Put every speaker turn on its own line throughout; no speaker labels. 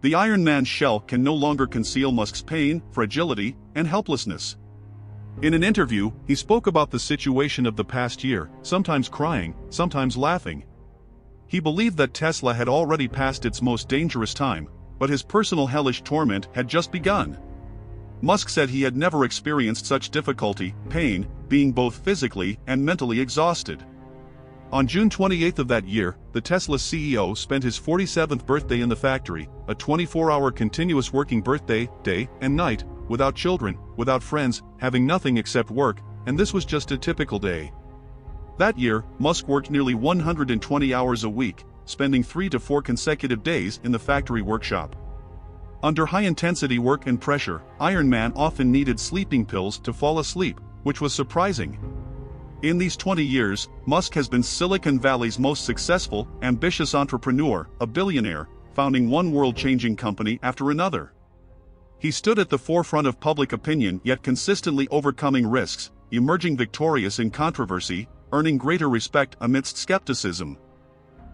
The Iron Man shell can no longer conceal Musk's pain, fragility, and helplessness. In an interview, he spoke about the situation of the past year, sometimes crying, sometimes laughing. He believed that Tesla had already passed its most dangerous time, but his personal hellish torment had just begun. Musk said he had never experienced such difficulty, pain, being both physically and mentally exhausted. On June 28 of that year, the Tesla CEO spent his 47th birthday in the factory, a 24-hour continuous working birthday, day and night, without children, without friends, having nothing except work, and this was just a typical day. That year, Musk worked nearly 120 hours a week, spending 3 to 4 consecutive days in the factory workshop. Under high-intensity work and pressure, Iron Man often needed sleeping pills to fall asleep, which was surprising. In these 20 years, Musk has been Silicon Valley's most successful, ambitious entrepreneur, a billionaire, founding one world-changing company after another. He stood at the forefront of public opinion yet consistently overcoming risks, emerging victorious in controversy, earning greater respect amidst skepticism.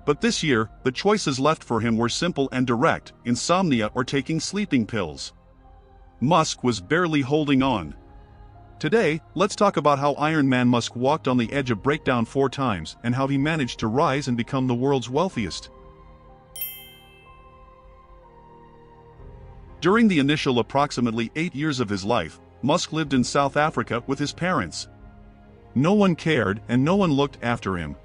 But this year, the choices left for him were simple and direct: insomnia or taking sleeping pills. Musk was barely holding on. Today, let's talk about how Iron Man Musk walked on the edge of breakdown 4 times and how he managed to rise and become the world's wealthiest. During the initial approximately 8 years of his life, Musk lived in South Africa with his parents. No one cared and no one looked after him.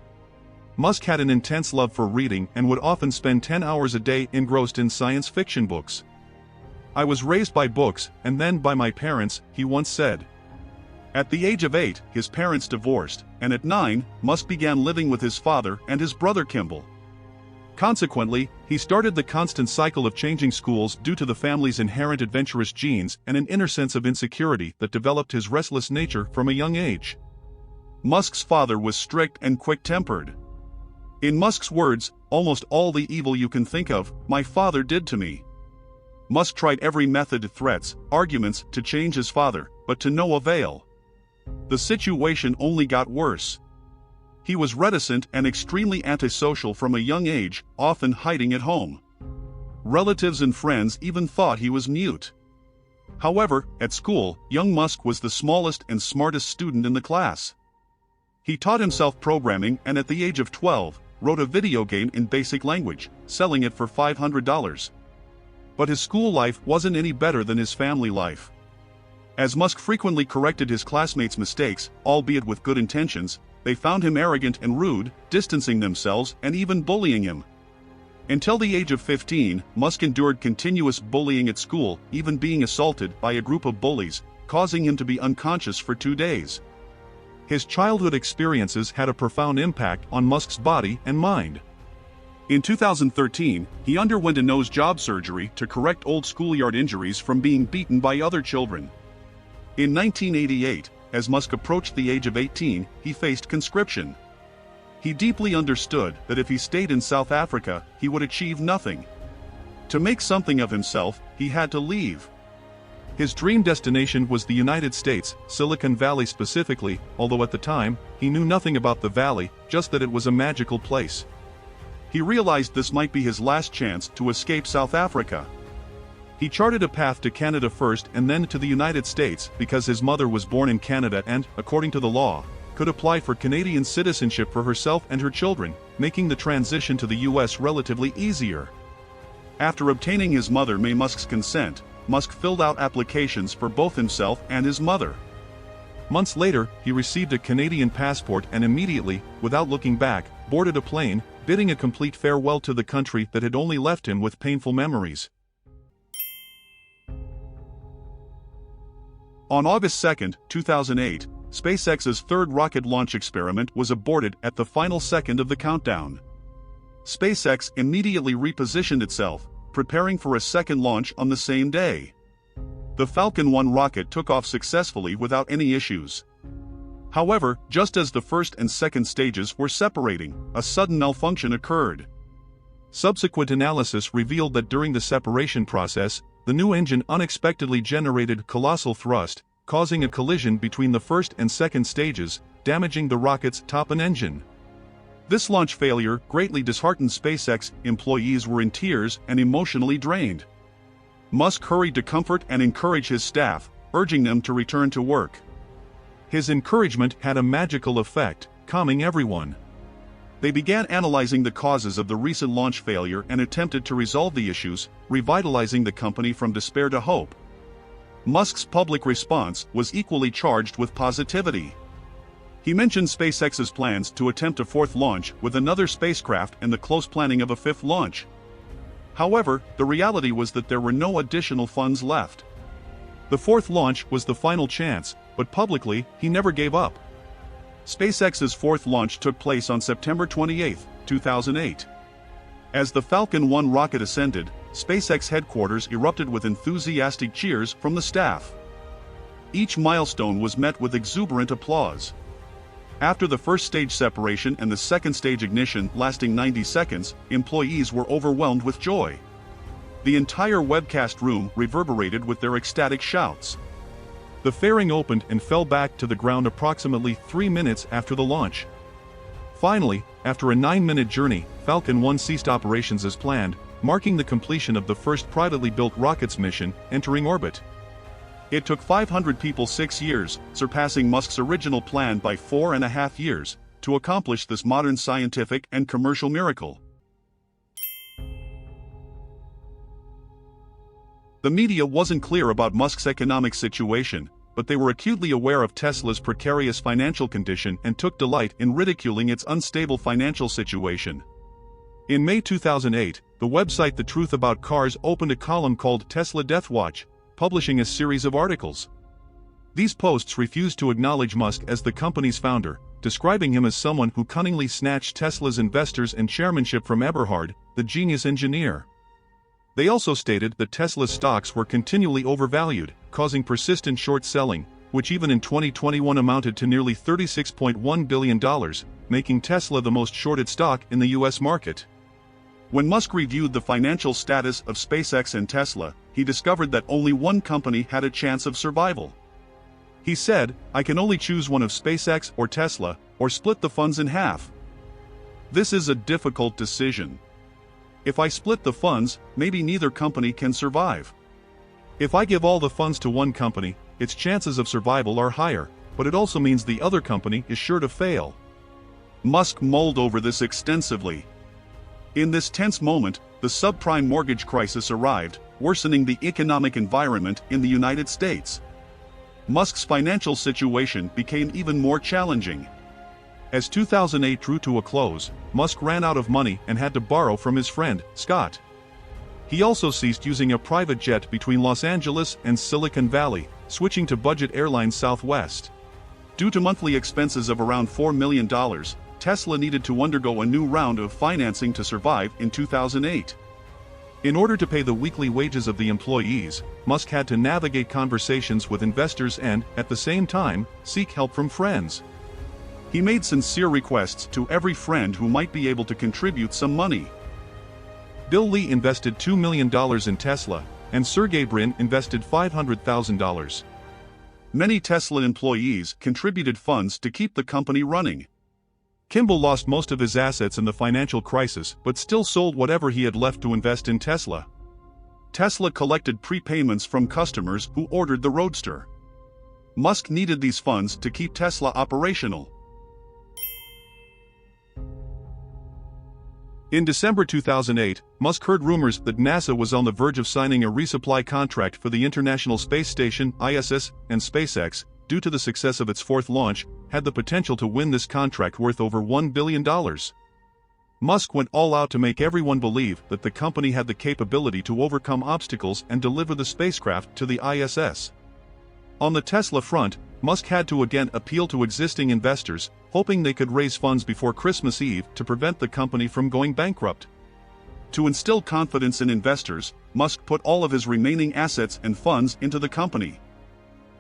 Musk had an intense love for reading and would often spend 10 hours a day engrossed in science fiction books. "I was raised by books, and then by my parents," he once said. At the age of 8, his parents divorced, and at 9, Musk began living with his father and his brother Kimball. Consequently, he started the constant cycle of changing schools due to the family's inherent adventurous genes and an inner sense of insecurity that developed his restless nature from a young age. Musk's father was strict and quick-tempered. In Musk's words, "Almost all the evil you can think of, my father did to me." Musk tried every method, threats, arguments, to change his father, but to no avail. The situation only got worse. He was reticent and extremely antisocial from a young age, often hiding at home. Relatives and friends even thought he was mute. However, at school, young Musk was the smallest and smartest student in the class. He taught himself programming and at the age of 12, wrote a video game in basic language, selling it for $500. But his school life wasn't any better than his family life. As Musk frequently corrected his classmates' mistakes, albeit with good intentions, they found him arrogant and rude, distancing themselves and even bullying him. Until the age of 15, Musk endured continuous bullying at school, even being assaulted by a group of bullies, causing him to be unconscious for 2 days. His childhood experiences had a profound impact on Musk's body and mind. In 2013, he underwent a nose job surgery to correct old schoolyard injuries from being beaten by other children. In 1988, as Musk approached the age of 18, he faced conscription. He deeply understood that if he stayed in South Africa, he would achieve nothing. To make something of himself, he had to leave. His dream destination was the United States, Silicon Valley specifically, although at the time, he knew nothing about the valley, just that it was a magical place. He realized this might be his last chance to escape South Africa. He charted a path to Canada first and then to the United States because his mother was born in Canada and, according to the law, could apply for Canadian citizenship for herself and her children, making the transition to the US relatively easier. After obtaining his mother May Musk's consent, Musk filled out applications for both himself and his mother. Months later, he received a Canadian passport and immediately, without looking back, boarded a plane, bidding a complete farewell to the country that had only left him with painful memories. On August 2, 2008, SpaceX's third rocket launch experiment was aborted at the final second of the countdown. SpaceX immediately repositioned itself, preparing for a second launch on the same day. The Falcon 1 rocket took off successfully without any issues. However, just as the first and second stages were separating, a sudden malfunction occurred. Subsequent analysis revealed that during the separation process, the new engine unexpectedly generated colossal thrust, causing a collision between the first and second stages, damaging the rocket's top and engine. This launch failure greatly disheartened SpaceX. Employees were in tears and emotionally drained. Musk hurried to comfort and encourage his staff, urging them to return to work. His encouragement had a magical effect, calming everyone. They began analyzing the causes of the recent launch failure and attempted to resolve the issues, revitalizing the company from despair to hope. Musk's public response was equally charged with positivity. He mentioned SpaceX's plans to attempt a fourth launch with another spacecraft and the close planning of a fifth launch. However, the reality was that there were no additional funds left. The fourth launch was the final chance, but publicly, he never gave up. SpaceX's fourth launch took place on September 28, 2008. As the Falcon 1 rocket ascended, SpaceX headquarters erupted with enthusiastic cheers from the staff. Each milestone was met with exuberant applause. After the first stage separation and the second stage ignition lasting 90 seconds, employees were overwhelmed with joy. The entire webcast room reverberated with their ecstatic shouts. The fairing opened and fell back to the ground approximately 3 minutes after the launch. Finally, after a 9-minute journey, Falcon 1 ceased operations as planned, marking the completion of the first privately built rocket's mission entering orbit. It took 500 people 6 years, surpassing Musk's original plan by 4.5 years, to accomplish this modern scientific and commercial miracle. The media wasn't clear about Musk's economic situation, but they were acutely aware of Tesla's precarious financial condition and took delight in ridiculing its unstable financial situation. In May 2008, the website The Truth About Cars opened a column called Tesla Death Watch, publishing a series of articles. These posts refused to acknowledge Musk as the company's founder, describing him as someone who cunningly snatched Tesla's investors and chairmanship from Eberhard, the genius engineer. They also stated that Tesla's stocks were continually overvalued, causing persistent short selling, which even in 2021 amounted to nearly $36.1 billion, making Tesla the most shorted stock in the US market. When Musk reviewed the financial status of SpaceX and Tesla, he discovered that only one company had a chance of survival. He said, "I can only choose one of SpaceX or Tesla, or split the funds in half. This is a difficult decision. If I split the funds, maybe neither company can survive. If I give all the funds to one company, its chances of survival are higher, but it also means the other company is sure to fail." Musk mulled over this extensively. In this tense moment, the subprime mortgage crisis arrived, worsening the economic environment in the United States. Musk's financial situation became even more challenging. As 2008 drew to a close, Musk ran out of money and had to borrow from his friend, Scott. He also ceased using a private jet between Los Angeles and Silicon Valley, switching to budget airline Southwest. Due to monthly expenses of around $4 million, Tesla needed to undergo a new round of financing to survive in 2008. In order to pay the weekly wages of the employees, Musk had to navigate conversations with investors and, at the same time, seek help from friends. He made sincere requests to every friend who might be able to contribute some money. Bill Lee invested $2 million in Tesla, and Sergey Brin invested $500,000. Many Tesla employees contributed funds to keep the company running. Kimball lost most of his assets in the financial crisis but still sold whatever he had left to invest in Tesla. Tesla collected prepayments from customers who ordered the Roadster. Musk needed these funds to keep Tesla operational. In December 2008, Musk heard rumors that NASA was on the verge of signing a resupply contract for the International Space Station (ISS), and SpaceX, due to the success of its fourth launch, had the potential to win this contract worth over $1 billion. Musk went all out to make everyone believe that the company had the capability to overcome obstacles and deliver the spacecraft to the ISS. On the Tesla front, Musk had to again appeal to existing investors, hoping they could raise funds before Christmas Eve to prevent the company from going bankrupt. To instill confidence in investors, Musk put all of his remaining assets and funds into the company.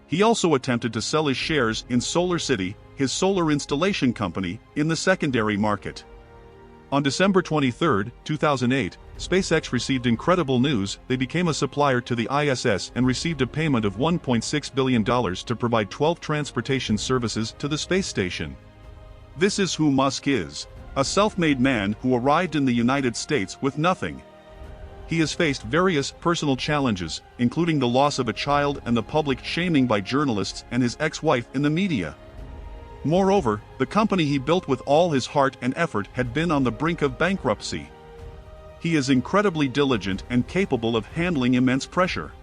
He also attempted to sell his shares in SolarCity, his solar installation company, in the secondary market. On December 23, 2008, SpaceX received incredible news. They became a supplier to the ISS and received a payment of $1.6 billion to provide 12 transportation services to the space station. This is who Musk is. A self-made man who arrived in the United States with nothing. He has faced various personal challenges, including the loss of a child and the public shaming by journalists and his ex-wife in the media. Moreover, the company he built with all his heart and effort had been on the brink of bankruptcy. He is incredibly diligent and capable of handling immense pressure.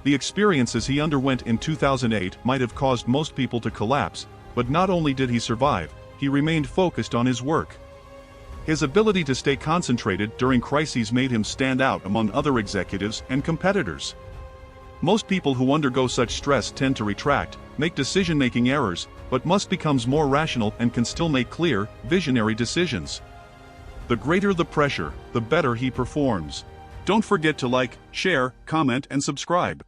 The experiences he underwent in 2008 might have caused most people to collapse, but not only did he survive, he remained focused on his work. His ability to stay concentrated during crises made him stand out among other executives and competitors. Most people who undergo such stress tend to retract, make decision-making errors, but Musk becomes more rational and can still make clear, visionary decisions. The greater the pressure, the better he performs. Don't forget to like, share, comment, and subscribe.